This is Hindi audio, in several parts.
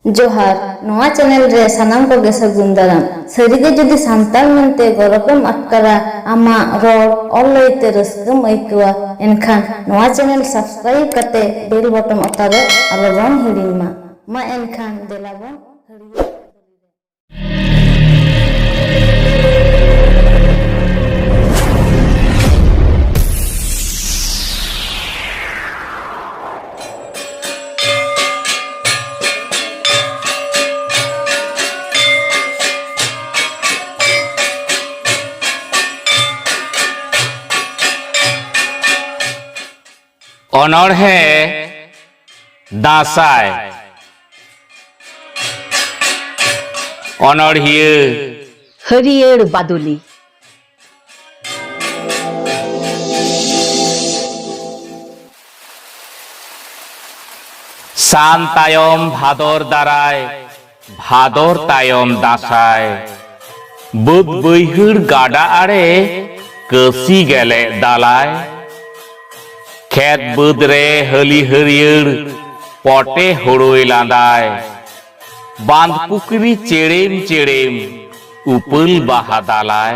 जोहार नोआ चैनल रे सानाम को सगुन दाराम सरीगे जुदी सांताल मेनते गौरवम अटकारा आमा रोड और लइते रस्कम अइकवा एनखान नोआ चैनल सब्सक्राइब करते बेल बटन अतारे आलोबन हिडिमा मा एनखान देलाबन हरिये अनड़हे दासाय अनड़िये हरियर बादुली सान तायम भादर दाराय भादर तायम दासाय बुद बैहर गाडा आड़े कसी गेले दालाय खेत बुद रे हली हरियर पटे हड़ोय लांदाय बांध पुकरी चेड़ेम चेड़ेम उपल बाहा दालाय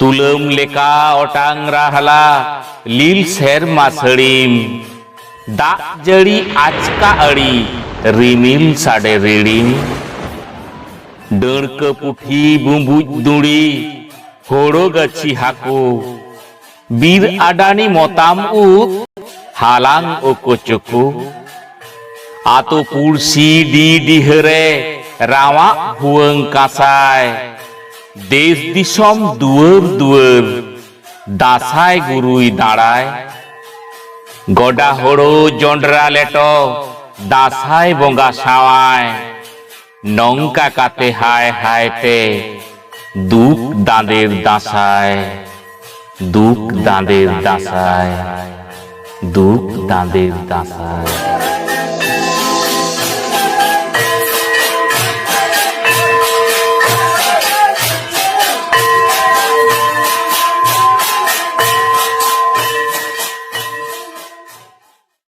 तुलम लेका ओटांग राहला लील सेर मासड़ीम दा जड़ी आचका अड़ी रिमिल साडे रेड़ीम डड़क पुठी बुंबुज दुड़ी होड़ो गच्छी हाको बीर आडानी मोताम उत हालांग ओकोचको आतो पुरसी डी डिहरे रावा हुअंग कासाय देश दिसम दुअर दुअर दासाय गुरुई दाड़ाय गोडा होड़ो जोंडरा लेटो दासाय बोंगा सावाय नौका काते हाय हाय ते दुख दांदेर दासाय दुख दांदेर दासाय दुख दांदेर दासाय।